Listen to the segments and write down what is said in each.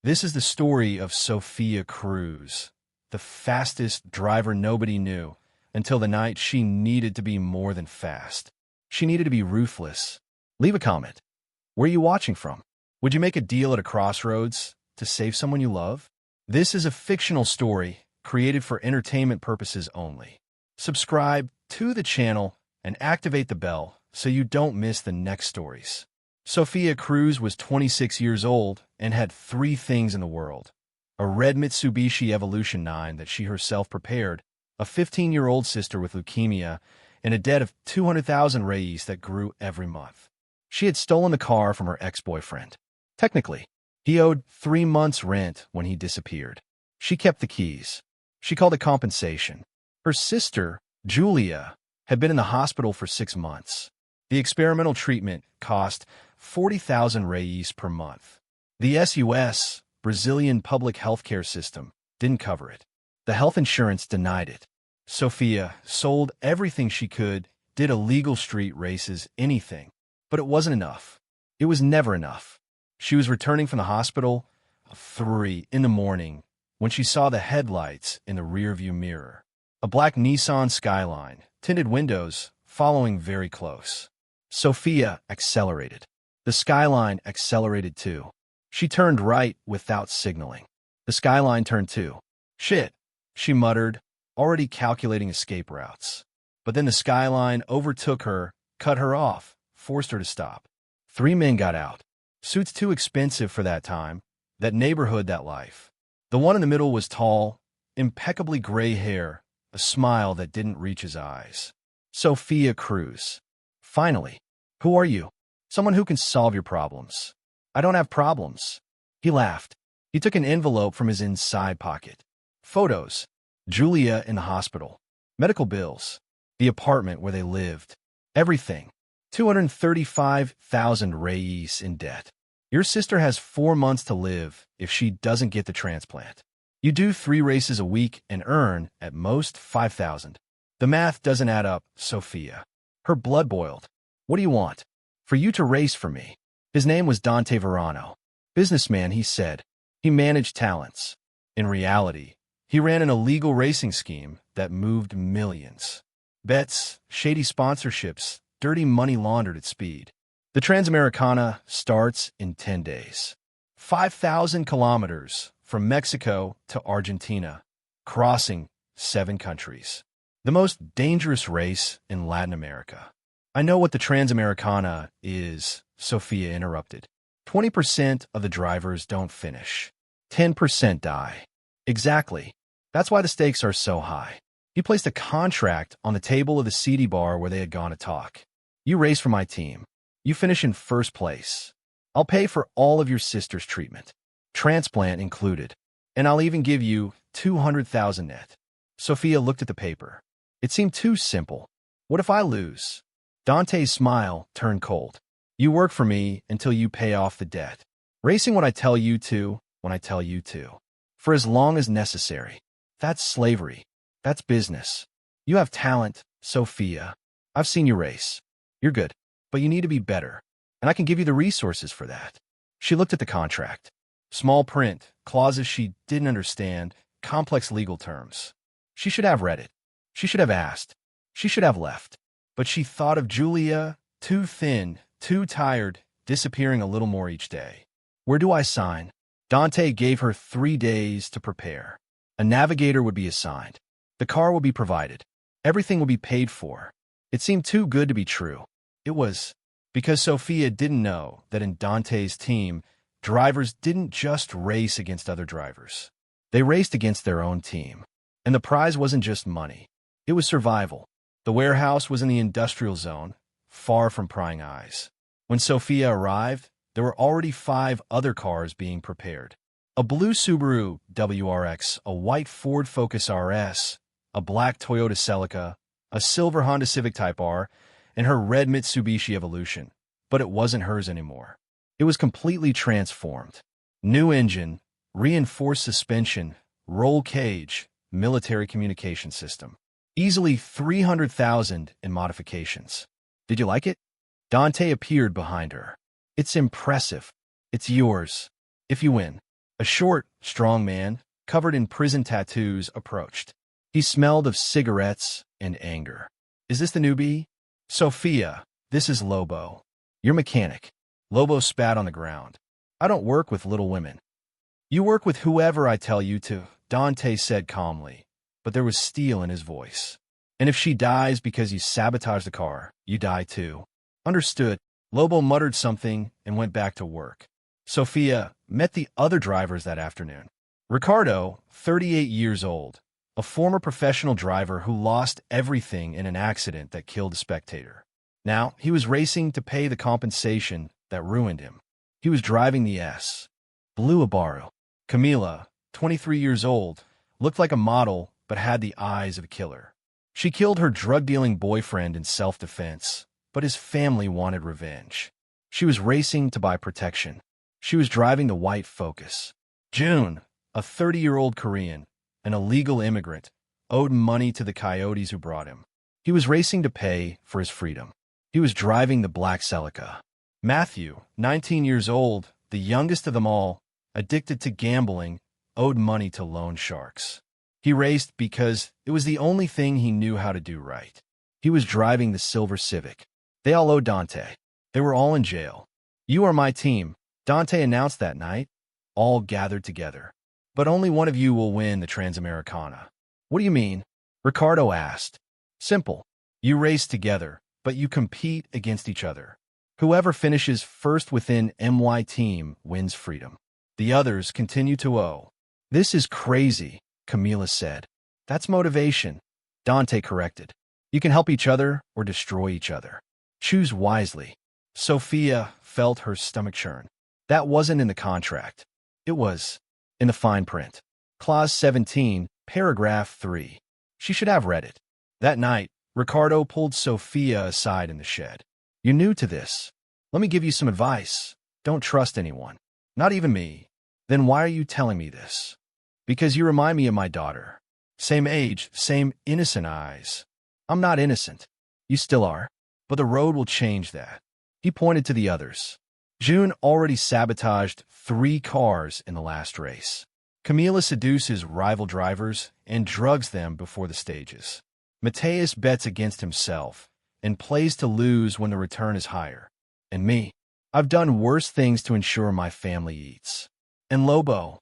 This is the story of Sophia Cruz, the fastest driver nobody knew, until the night she needed to be more than fast. She needed to be ruthless. Leave a comment. Where are you watching from? Would you make a deal at a crossroads to save someone you love? This is a fictional story created for entertainment purposes only. Subscribe to the channel and activate the bell so you don't miss the next stories. Sophia Cruz was 26 years old and had three things in the world: a red Mitsubishi Evolution 9 that she herself prepared, a 15-year-old sister with leukemia, and a debt of 200,000 reais that grew every month. She had stolen the car from her ex-boyfriend. Technically, he owed 3 months' rent when he disappeared. She kept the keys. She called it compensation. Her sister, Julia, had been in the hospital for 6 months. The experimental treatment cost 40,000 reais per month. The SUS, Brazilian public healthcare system, didn't cover it. The health insurance denied it. Sophia sold everything she could, did illegal street races, anything. But it wasn't enough. It was never enough. She was returning from the hospital at 3 in the morning when she saw the headlights in the rearview mirror. A black Nissan Skyline, tinted windows, following very close. Sophia accelerated. The Skyline accelerated too. She turned right without signaling. The Skyline turned too. Shit, she muttered, already calculating escape routes. But then the Skyline overtook her, cut her off, forced her to stop. 3 men got out. Suits too expensive for that time, that neighborhood, that life. The one in the middle was tall, impeccably gray hair, a smile that didn't reach his eyes. Sophia Cruz. Finally. Who are you? Someone who can solve your problems. I don't have problems. He laughed. He took an envelope from his inside pocket. Photos. Julia in the hospital. Medical bills. The apartment where they lived. Everything. 235,000 reais in debt. Your sister has 4 months to live if she doesn't get the transplant. You do 3 races a week and earn, at most, 5,000. The math doesn't add up, Sophia. Her blood boiled. What do you want? For you to race for me. His name was Dante Verano. Businessman, he said. He managed talents. In reality, he ran an illegal racing scheme that moved millions. Bets, shady sponsorships, dirty money laundered at speed. The Transamericana starts in 10 days. 5,000 kilometers from Mexico to Argentina, crossing 7 countries. The most dangerous race in Latin America. I know what the Transamericana is, Sophia interrupted. 20% of the drivers don't finish. 10% die. Exactly. That's why the stakes are so high. He placed a contract on the table of the seedy bar where they had gone to talk. You race for my team. You finish in first place. I'll pay for all of your sister's treatment. Transplant included. And I'll even give you 200,000 net. Sophia looked at the paper. It seemed too simple. What if I lose? Dante's smile turned cold. You work for me until you pay off the debt. Racing when I tell you to, when I tell you to. For as long as necessary. That's slavery. That's business. You have talent, Sophia. I've seen you race. You're good, but you need to be better. And I can give you the resources for that. She looked at the contract. Small print, clauses she didn't understand, complex legal terms. She should have read it. She should have asked. She should have left. But she thought of Julia, too thin, too tired, disappearing a little more each day. Where do I sign? Dante gave her 3 days to prepare. A navigator would be assigned. The car would be provided. Everything would be paid for. It seemed too good to be true. It was. Because Sophia didn't know that in Dante's team, drivers didn't just race against other drivers. They raced against their own team. And the prize wasn't just money. It was survival. The warehouse was in the industrial zone, far from prying eyes. When Sophia arrived, there were already 5 other cars being prepared. A blue Subaru WRX, a white Ford Focus RS, a black Toyota Celica, a silver Honda Civic Type R, and her red Mitsubishi Evolution. But it wasn't hers anymore. It was completely transformed. New engine, reinforced suspension, roll cage, military communication system. Easily 300,000 in modifications. Did you like it? Dante appeared behind her. It's impressive. It's yours. If you win. A short, strong man, covered in prison tattoos, approached. He smelled of cigarettes and anger. Is this the newbie? Sophia, this is Lobo. Your mechanic. Lobo spat on the ground. I don't work with little women. You work with whoever I tell you to, Dante said calmly, but there was steel in his voice. And if she dies because you sabotage the car, you die too. Understood. Lobo muttered something and went back to work. Sophia met the other drivers that afternoon. Ricardo, 38 years old, a former professional driver who lost everything in an accident that killed a spectator. Now, he was racing to pay the compensation that ruined him. He was driving the S. Blue Abaru. Camila, 23 years old, looked like a model but had the eyes of a killer. She killed her drug-dealing boyfriend in self-defense, but his family wanted revenge. She was racing to buy protection. She was driving the white Focus. June, a 30-year-old Korean, an illegal immigrant, owed money to the coyotes who brought him. He was racing to pay for his freedom. He was driving the black Celica. Matthew, 19 years old, the youngest of them all, addicted to gambling, owed money to loan sharks. He raced because it was the only thing he knew how to do right. He was driving the silver Civic. They all owed Dante. They were all in jail. You are my team, Dante announced that night. All gathered together. But only one of you will win the Transamericana. What do you mean? Ricardo asked. Simple. You race together, but you compete against each other. Whoever finishes first within MY team wins freedom. The others continue to owe. This is crazy, Camila said. That's motivation, Dante corrected. You can help each other or destroy each other. Choose wisely. Sophia felt her stomach churn. That wasn't in the contract. It was in the fine print. Clause 17, paragraph 3. She should have read it. That night, Ricardo pulled Sophia aside in the shed. You're new to this. Let me give you some advice. Don't trust anyone. Not even me. Then why are you telling me this? Because you remind me of my daughter. Same age, same innocent eyes. I'm not innocent. You still are. But the road will change that. He pointed to the others. June already sabotaged 3 cars in the last race. Camila seduces rival drivers and drugs them before the stages. Mateus bets against himself and plays to lose when the return is higher. And me, I've done worse things to ensure my family eats. And Lobo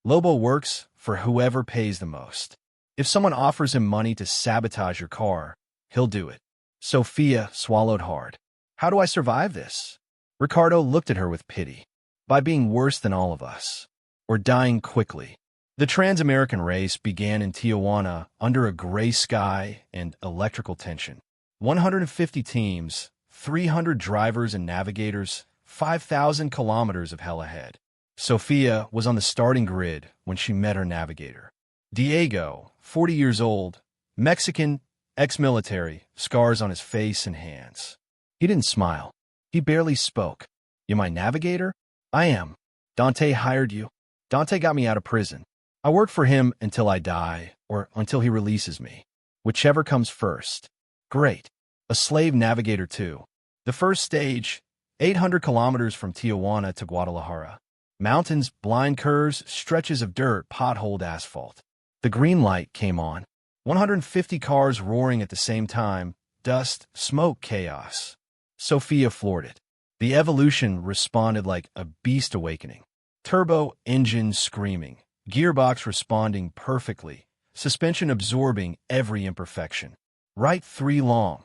works for whoever pays the most. If someone offers him money to sabotage your car, he'll do it. Sophia swallowed hard. How do I survive this? Ricardo looked at her with pity. By being worse than all of us. Or dying quickly. The Trans-American race began in Tijuana under a gray sky and electrical tension. 150 teams, 300 drivers and navigators, 5,000 kilometers of hell ahead. Sophia was on the starting grid when she met her navigator. Diego, 40 years old, Mexican, ex-military, scars on his face and hands. He didn't smile. He barely spoke. You my navigator? I am. Dante hired you. Dante got me out of prison. I work for him until I die or until he releases me. Whichever comes first. Great. A slave navigator too. The first stage, 800 kilometers from Tijuana to Guadalajara. Mountains, blind curves, stretches of dirt, potholed asphalt. The green light came on. 150 cars roaring at the same time. Dust, smoke, chaos. Sophia floored it. The evolution responded like a beast awakening. Turbo engine screaming. Gearbox responding perfectly. Suspension absorbing every imperfection. Right 3 long.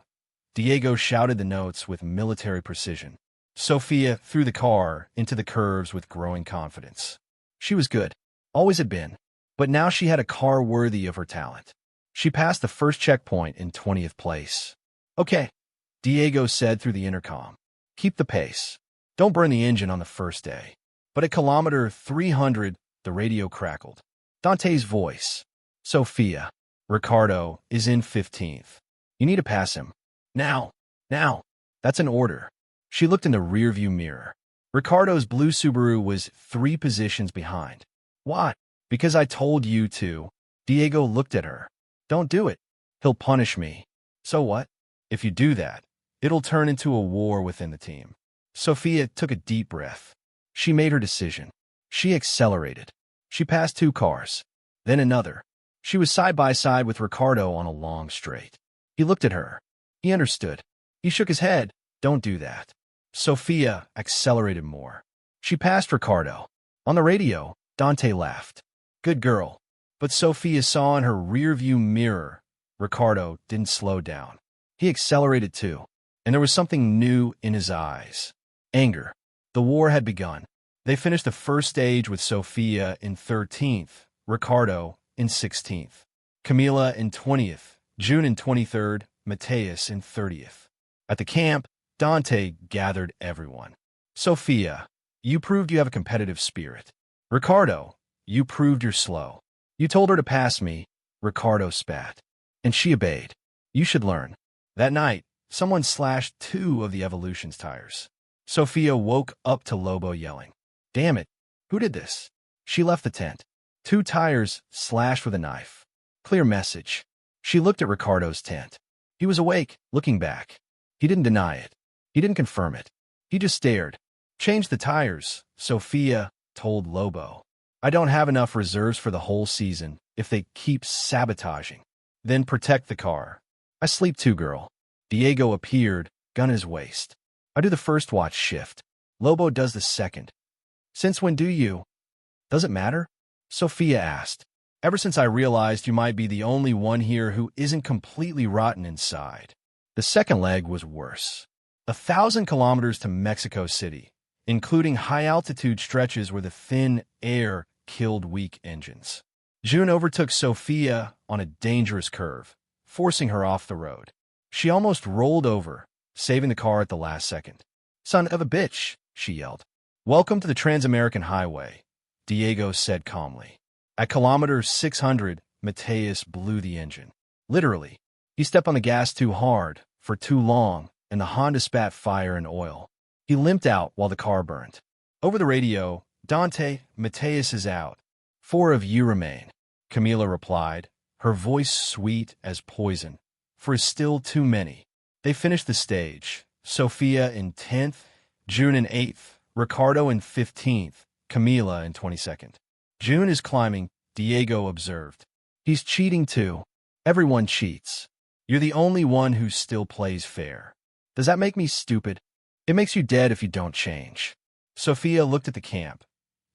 Diego shouted the notes with military precision. Sophia threw the car into the curves with growing confidence. She was good. Always had been. But now she had a car worthy of her talent. She passed the first checkpoint in 20th place. Okay, Diego said through the intercom. Keep the pace. Don't burn the engine on the first day. But at kilometer 300, the radio crackled. Dante's voice. Sophia. Ricardo is in 15th. You need to pass him. Now. Now. That's an order. She looked in the rearview mirror. Ricardo's blue Subaru was 3 positions behind. What? Because I told you to. Diego looked at her. Don't do it. He'll punish me. So what? If you do that, it'll turn into a war within the team. Sophia took a deep breath. She made her decision. She accelerated. She passed 2 cars, then another. She was side by side with Ricardo on a long straight. He looked at her. He understood. He shook his head. Don't do that. Sophia accelerated more. She passed Ricardo. On the radio, Dante laughed. Good girl. But Sophia saw in her rearview mirror, Ricardo didn't slow down. He accelerated too, and there was something new in his eyes. Anger. The war had begun. They finished the first stage with Sophia in 13th, Ricardo in 16th, Camila in 20th, June in 23rd, Mateus in 30th. At the camp, Dante gathered everyone. Sophia, you proved you have a competitive spirit. Ricardo, you proved you're slow. You told her to pass me, Ricardo spat. And she obeyed. You should learn. That night, someone slashed 2 of the Evolution's tires. Sophia woke up to Lobo yelling. Damn it, who did this? She left the tent. 2 tires slashed with a knife. Clear message. She looked at Ricardo's tent. He was awake, looking back. He didn't deny it. He didn't confirm it. He just stared. Change the tires, Sophia told Lobo. I don't have enough reserves for the whole season if they keep sabotaging. Then protect the car. I sleep too, girl. Diego appeared, gun his waist. I do the first watch shift. Lobo does the second. Since when do you? Does it matter? Sophia asked. Ever since I realized you might be the only one here who isn't completely rotten inside. The second leg was worse. 1,000 kilometers to Mexico City, including high-altitude stretches where the thin air killed weak engines. June overtook Sophia on a dangerous curve, forcing her off the road. She almost rolled over, saving the car at the last second. Son of a bitch, she yelled. Welcome to the Trans-American Highway, Diego said calmly. At kilometer 600, Mateus blew the engine. Literally, he stepped on the gas too hard, for too long, and the Honda spat fire and oil. He limped out while the car burned. Over the radio, Dante, Mateus is out. 4 of you remain, Camila replied, her voice sweet as poison. For still too many. They finished the stage. Sophia in 10th, June in 8th, Ricardo in 15th, Camila in 22nd. June is climbing, Diego observed. He's cheating too. Everyone cheats. You're the only one who still plays fair. Does that make me stupid? It makes you dead if you don't change. Sophia looked at the camp.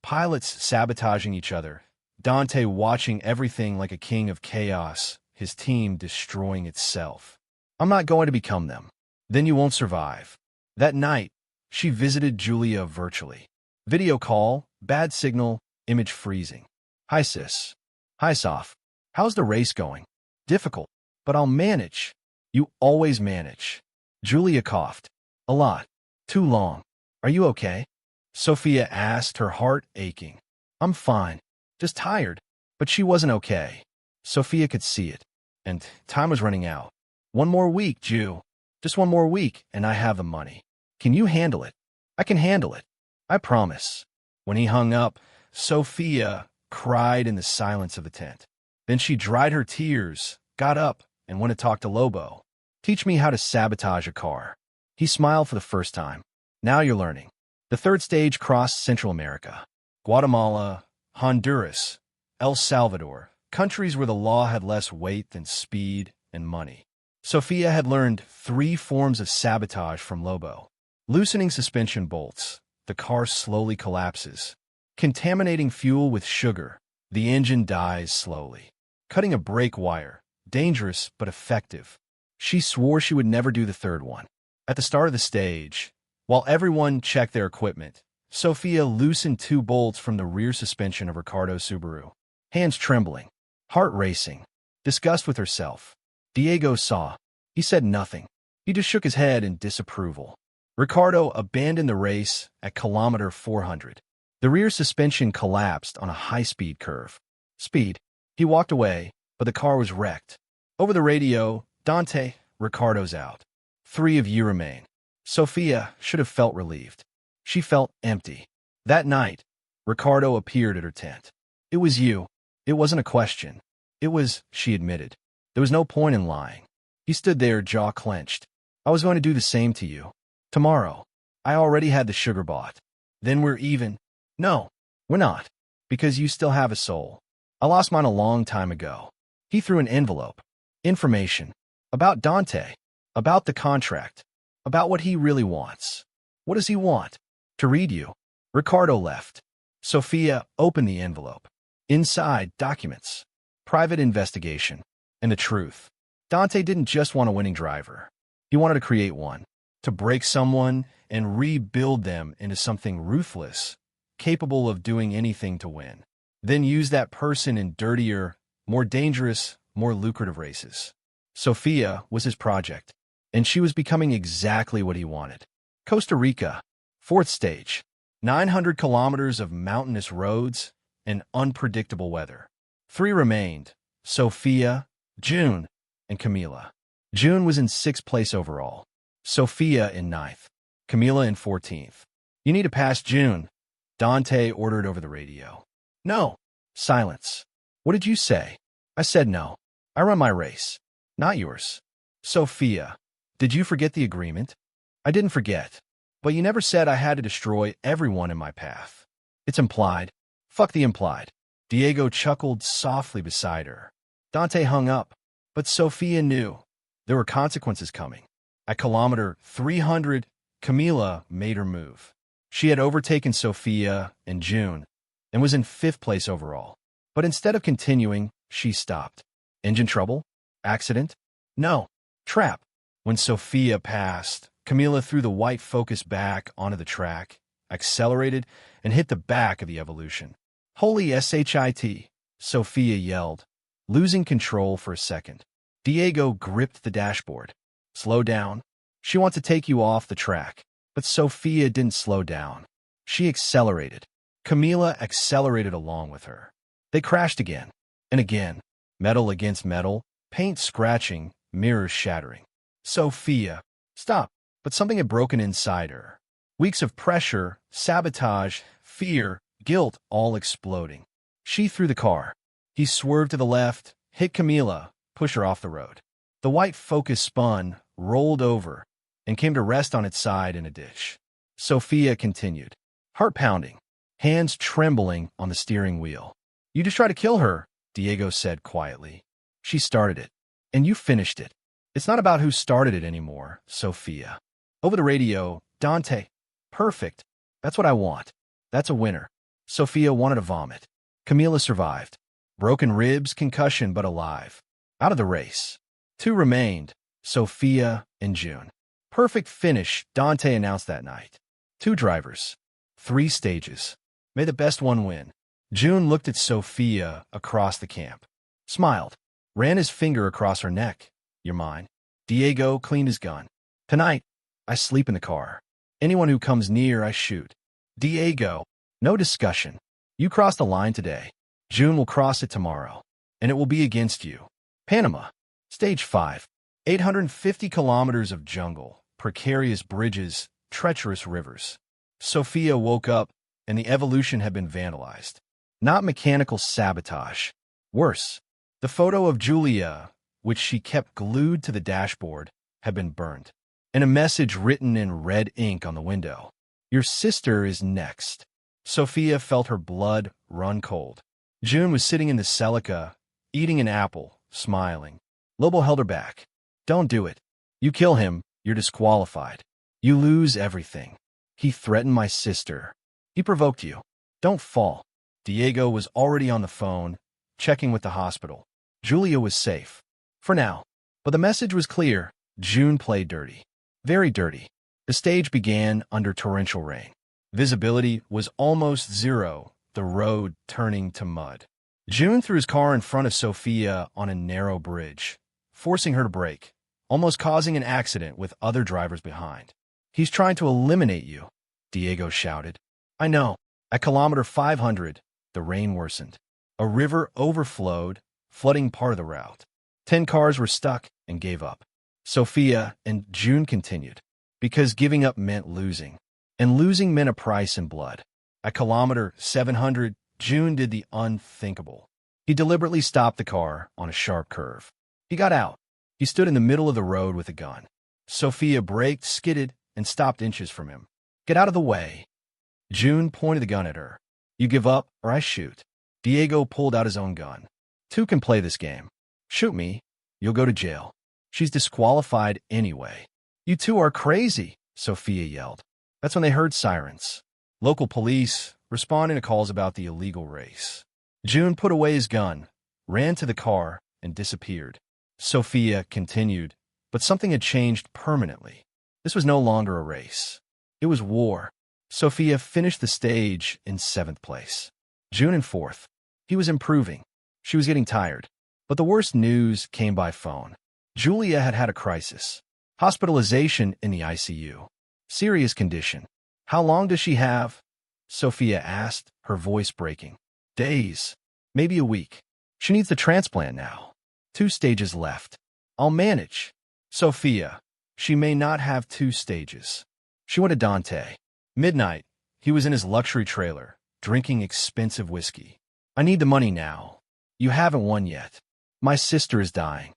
Pilots sabotaging each other. Dante watching everything like a king of chaos, his team destroying itself. I'm not going to become them. Then you won't survive. That night, she visited Julia virtually. Video call, bad signal, image freezing. Hi sis. Hi Soph. How's the race going? Difficult, but I'll manage. You always manage. Julia coughed. A lot. Too long. Are you okay? Sophia asked, her heart aching. I'm fine. Just tired. But she wasn't okay. Sophia could see it. And time was running out. One more week, Jew. Just one more week, and I have the money. Can you handle it? I can handle it. I promise. When he hung up, Sophia cried in the silence of the tent. Then she dried her tears, got up, and went to talk to Lobo. Teach me how to sabotage a car. He smiled for the first time. Now you're learning. The third stage crossed Central America. Guatemala, Honduras, El Salvador, countries where the law had less weight than speed and money. Sophia had learned 3 forms of sabotage from Lobo. Loosening suspension bolts, the car slowly collapses. Contaminating fuel with sugar, the engine dies slowly. Cutting a brake wire, dangerous but effective. She swore she would never do the third one. At the start of the stage, while everyone checked their equipment, Sophia loosened 2 bolts from the rear suspension of Ricardo's Subaru. Hands trembling, heart racing, disgust with herself. Diego saw. He said nothing. He just shook his head in disapproval. Ricardo abandoned the race at kilometer 400. The rear suspension collapsed on a high-speed curve. Speed. He walked away, but the car was wrecked. Over the radio, Dante, Ricardo's out. 3 of you remain. Sophia should have felt relieved. She felt empty. That night, Ricardo appeared at her tent. It was you. It wasn't a question. It was, she admitted. There was no point in lying. He stood there, jaw clenched. I was going to do the same to you. Tomorrow. I already had the sugar bought. Then we're even. No, we're not. Because you still have a soul. I lost mine a long time ago. He threw an envelope. Information. About Dante. About the contract. About what he really wants. What does he want? To read you. Ricardo left. Sophia opened the envelope. Inside, documents. Private investigation. And the truth. Dante didn't just want a winning driver. He wanted to create one. To break someone and rebuild them into something ruthless, capable of doing anything to win. Then use that person in dirtier, more dangerous, more lucrative races. Sophia was his project, and she was becoming exactly what he wanted. Costa Rica, 4th stage, 900 kilometers of mountainous roads and unpredictable weather. 3 remained, Sophia, June, and Camila. June was in 6th place overall, Sophia in 9th, Camila in 14th. You need to pass June, Dante ordered over the radio. No. Silence. What did you say? I said no. I run my race, not yours. Sophia, did you forget the agreement? I didn't forget, but you never said I had to destroy everyone in my path. It's implied. Fuck the implied. Diego chuckled softly beside her. Dante hung up, but Sophia knew there were consequences coming. At kilometer 300, Camila made her move. She had overtaken Sophia in June and was in 5th place overall. But instead of continuing, she stopped. Engine trouble? Accident? No. Trap. When Sophia passed, Camila threw the white Focus back onto the track, accelerated, and hit the back of the Evolution. Holy shit, Sophia yelled, losing control for a second. Diego gripped the dashboard. Slow down. She wants to take you off the track. But Sophia didn't slow down. She accelerated. Camila accelerated along with her. They crashed again and again, metal against metal, paint scratching, mirrors shattering. Sophia, stop, but something had broken inside her. Weeks of pressure, sabotage, fear, guilt, all exploding. She threw the car. He swerved to the left, hit Camila, pushed her off the road. The white Focus spun, rolled over, and came to rest on its side in a ditch. Sophia continued, heart pounding, hands trembling on the steering wheel. You just tried to kill her, Diego said quietly. She started it, and you finished it. It's not about who started it anymore, Sophia. Over the radio, Dante, perfect. That's what I want. That's a winner. Sophia wanted to vomit. Camila survived. Broken ribs, concussion, but alive. Out of the race. 2 remained, Sophia and June. Perfect finish, Dante announced that night. 2 drivers. 3 stages. May the best one win. June looked at Sophia across the camp. Smiled. Ran his finger across her neck. You're mine. Diego cleaned his gun. Tonight, I sleep in the car. Anyone who comes near, I shoot. Diego, no discussion. You crossed the line today. June will cross it tomorrow. And it will be against you. Panama. Stage 5. 850 kilometers of jungle, precarious bridges, treacherous rivers. Sophia woke up, and the Evolution had been vandalized. Not mechanical sabotage. Worse, the photo of Julia, which she kept glued to the dashboard, had been burned, and a message written in red ink on the window. Your sister is next. Sophia felt her blood run cold. June was sitting in the Celica, eating an apple, smiling. Lobo held her back. Don't do it. You kill him, you're disqualified. You lose everything. He threatened my sister. He provoked you. Don't fall. Diego was already on the phone, checking with the hospital. Julia was safe. For now. But the message was clear. June played dirty. Very dirty. The stage began under torrential rain. Visibility was almost zero, the road turning to mud. June threw his car in front of Sophia on a narrow bridge, forcing her to brake, almost causing an accident with other drivers behind. He's trying to eliminate you, Diego shouted. I know. At kilometer 500, the rain worsened. A river overflowed, flooding part of the route. 10 cars were stuck and gave up. Sophia and June continued, because giving up meant losing, and losing meant a price in blood. At kilometer 700, June did the unthinkable. He deliberately stopped the car on a sharp curve. He got out. He stood in the middle of the road with a gun. Sophia braked, skidded, and stopped inches from him. Get out of the way. June pointed the gun at her. You give up, or I shoot. Diego pulled out his own gun. Two can play this game. Shoot me, you'll go to jail. She's disqualified anyway. You two are crazy, Sophia yelled. That's when they heard sirens. Local police responding to calls about the illegal race. June put away his gun, ran to the car, and disappeared. Sophia continued, but something had changed permanently. This was no longer a race. It was war. Sophia finished the stage in 7th place. June in 4th. He was improving. She was getting tired. But the worst news came by phone. Julia had had a crisis. Hospitalization in the ICU. Serious condition. How long does she have? Sophia asked, her voice breaking. Days. Maybe a week. She needs the transplant now. 2 stages left. I'll manage. Sophia. She may not have 2 stages. She went to Dante. Midnight. He was in his luxury trailer, drinking expensive whiskey. I need the money now. You haven't won yet. My sister is dying.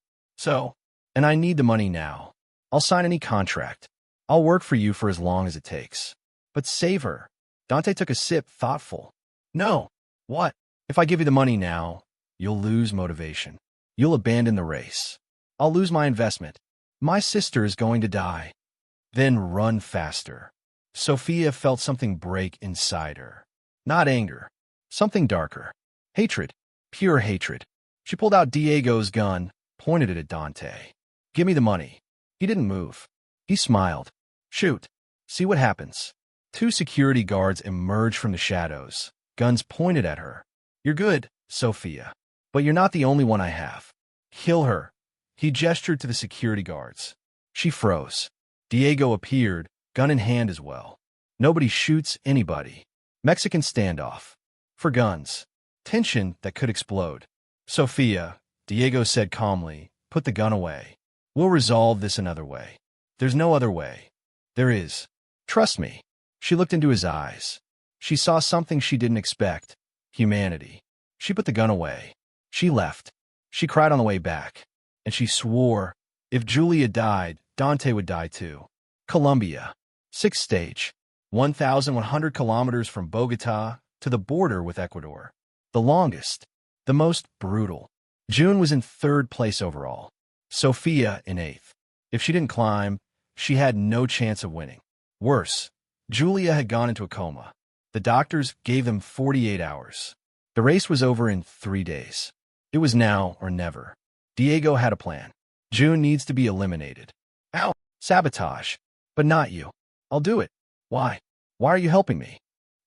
And I need the money now. I'll sign any contract. I'll work for you for as long as it takes. But save her. Dante took a sip, thoughtful. No. What? If I give you the money now, you'll lose motivation. You'll abandon the race. I'll lose my investment. My sister is going to die. Then run faster. Sophia felt something break inside her. Not anger. Something darker. Hatred. Pure hatred. She pulled out Diego's gun, pointed it at Dante. Give me the money. He didn't move. He smiled. Shoot. See what happens. 2 security guards emerged from the shadows, guns pointed at her. You're good, Sophia. But you're not the only one I have. Kill her. He gestured to the security guards. She froze. Diego appeared, gun in hand as well. Nobody shoots anybody. Mexican standoff. For guns. Tension that could explode. Sophia, Diego said calmly, put the gun away. We'll resolve this another way. There's no other way. There is. Trust me. She looked into his eyes. She saw something she didn't expect. Humanity. She put the gun away. She left. She cried on the way back. And she swore, if Julia died, Dante would die too. Colombia. 6th stage. 1,100 kilometers from Bogota to the border with Ecuador. The longest. The most brutal. June was in 3rd place overall. Sophia in 8th. If she didn't climb, she had no chance of winning. Worse, Julia had gone into a coma. The doctors gave them 48 hours. The race was over in 3 days. It was now or never. Diego had a plan. June needs to be eliminated. Ow! Sabotage. But not you. I'll do it. Why? Why are you helping me?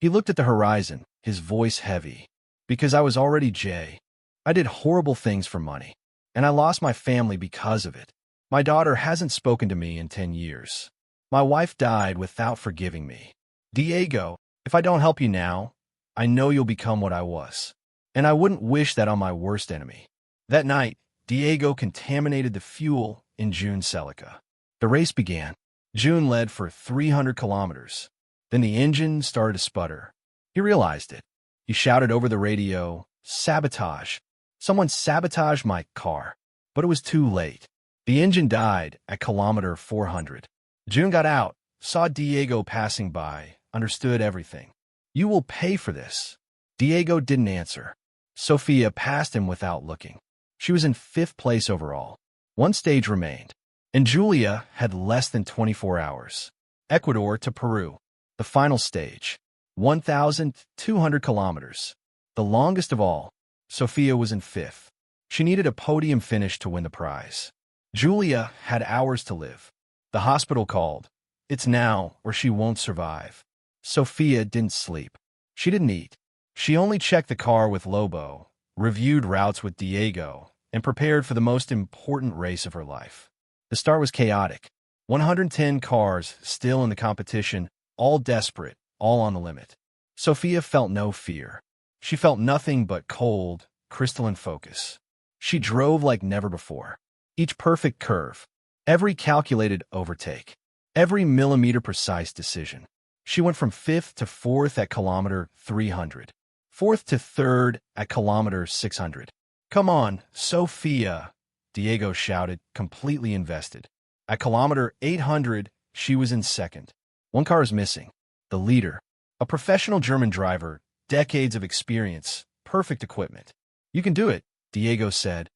He looked at the horizon, his voice heavy. Because I was already Jay. I did horrible things for money. And I lost my family because of it. My daughter hasn't spoken to me in 10 years. My wife died without forgiving me. Diego, if I don't help you now, I know you'll become what I was. And I wouldn't wish that on my worst enemy. That night, Diego contaminated the fuel in June's Celica. The race began. June led for 300 kilometers. Then the engine started to sputter. He realized it. He shouted over the radio, sabotage. Someone sabotaged my car. But it was too late. The engine died at kilometer 400. June got out, saw Diego passing by, understood everything. You will pay for this. Diego didn't answer. Sophia passed him without looking. She was in 5th place overall. 1 stage remained. And Julia had less than 24 hours. Ecuador to Peru. The final stage. 1,200 kilometers. The longest of all. Sophia was in 5th. She needed a podium finish to win the prize. Julia had hours to live. The hospital called. It's now or she won't survive. Sophia didn't sleep. She didn't eat. She only checked the car with Lobo, reviewed routes with Diego, and prepared for the most important race of her life. The start was chaotic. 110 cars still in the competition, all desperate, all on the limit. Sophia felt no fear. She felt nothing but cold, crystalline focus. She drove like never before. Each perfect curve, every calculated overtake, every millimeter-precise decision. She went from 5th to 4th at kilometer 300, 4th to 3rd at kilometer 600. Come on, Sophia, Diego shouted, completely invested. At kilometer 800, she was in 2nd. 1 car is missing. The leader, a professional German driver, decades of experience, perfect equipment. You can do it, Diego said.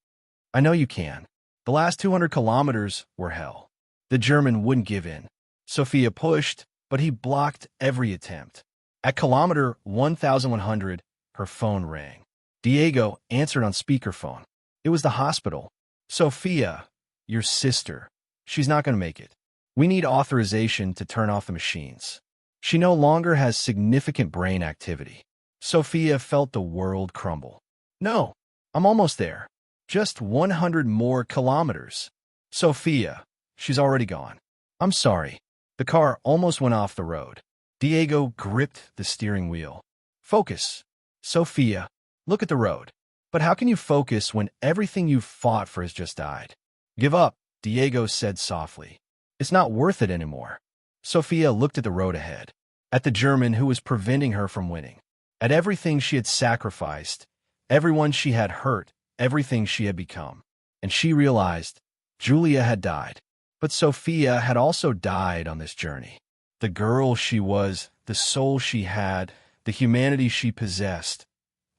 I know you can. The last 200 kilometers were hell. The German wouldn't give in. Sophia pushed, but he blocked every attempt. At kilometer 1,100, her phone rang. Diego answered on speakerphone. It was the hospital. Sophia, your sister. She's not going to make it. We need authorization to turn off the machines. She no longer has significant brain activity. Sophia felt the world crumble. No, I'm almost there. Just 100 more kilometers. Sophia, she's already gone. I'm sorry. The car almost went off the road. Diego gripped the steering wheel. Focus. Sophia, look at the road. But how can you focus when everything you've fought for has just died? Give up, Diego said softly. It's not worth it anymore. Sophia looked at the road ahead, at the German who was preventing her from winning, at everything she had sacrificed, everyone she had hurt, everything she had become. And she realized Julia had died. But Sophia had also died on this journey. The girl she was, the soul she had, the humanity she possessed,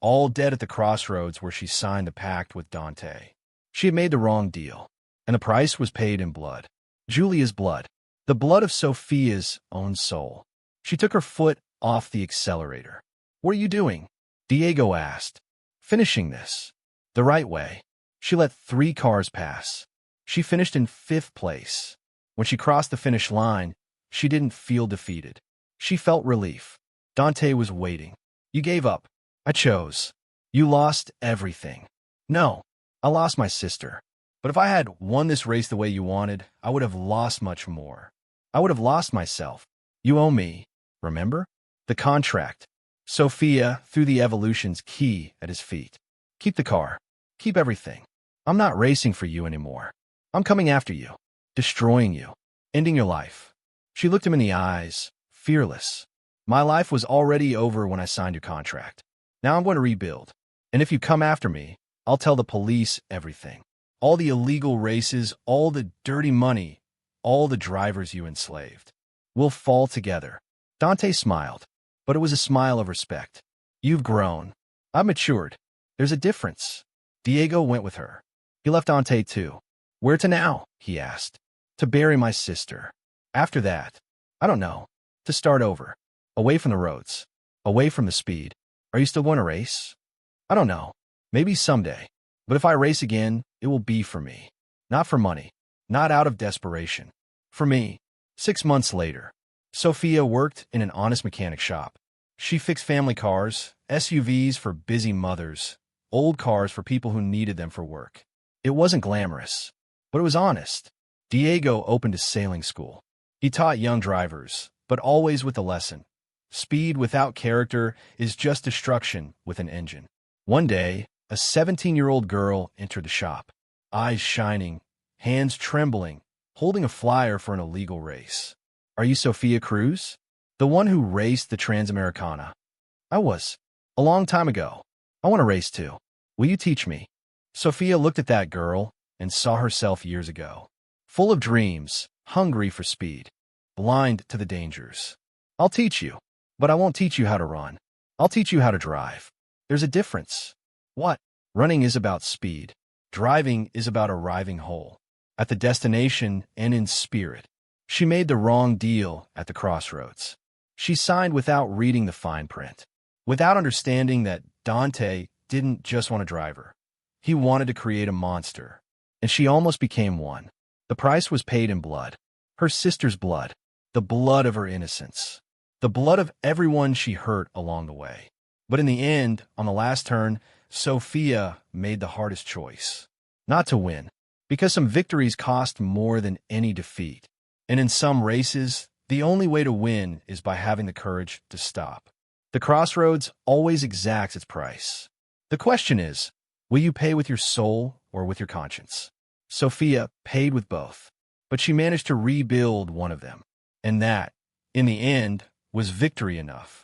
all dead at the crossroads where she signed the pact with Dante. She had made the wrong deal, and the price was paid in blood. Julia's blood. The blood of Sophia's own soul. She took her foot off the accelerator. What are you doing? Diego asked. Finishing this. The right way. She let 3 cars pass. She finished in 5th place. When she crossed the finish line, she didn't feel defeated. She felt relief. Dante was waiting. You gave up. I chose. You lost everything. No, I lost my sister. But if I had won this race the way you wanted, I would have lost much more. I would have lost myself. You owe me, remember? The contract. Sophia threw the evolution's key at his feet. Keep the car. Keep everything. I'm not racing for you anymore. I'm coming after you. Destroying you. Ending your life. She looked him in the eyes, fearless. My life was already over when I signed your contract. Now I'm going to rebuild. And if you come after me, I'll tell the police everything. All the illegal races, all the dirty money, all the drivers you enslaved. We'll fall together. Dante smiled, but it was a smile of respect. You've grown. I've matured. There's a difference. Diego went with her. He left Dante too. Where to now? He asked. To bury my sister. After that, I don't know. To start over. Away from the roads. Away from the speed. Are you still going to race? I don't know. Maybe someday. But if I race again, it will be for me. Not for money. Not out of desperation. For me. 6 months later, Sophia worked in an honest mechanic shop. She fixed family cars, SUVs for busy mothers, old cars for people who needed them for work. It wasn't glamorous, but it was honest. Diego opened a sailing school. He taught young drivers, but always with a lesson. Speed without character is just destruction with an engine. One day, a 17-year-old girl entered the shop, eyes shining, hands trembling, holding a flyer for an illegal race. Are you Sophia Cruz? The one who raced the Transamericana? I was. A long time ago. I want to race too. Will you teach me? Sophia looked at that girl and saw herself years ago. Full of dreams, hungry for speed, blind to the dangers. I'll teach you, but I won't teach you how to run. I'll teach you how to drive. There's a difference. What? Running is about speed. Driving is about arriving whole, at the destination and in spirit. She made the wrong deal at the crossroads. She signed without reading the fine print, without understanding that Dante didn't just want a driver. He wanted to create a monster, and she almost became one. The price was paid in blood. Her sister's blood, the blood of her innocence, the blood of everyone she hurt along the way. But in the end, on the last turn, Sophia made the hardest choice. Not to win, because some victories cost more than any defeat. And in some races, the only way to win is by having the courage to stop. The crossroads always exacts its price. The question is, will you pay with your soul or with your conscience? Sophia paid with both, but she managed to rebuild one of them. And that, in the end, was victory enough.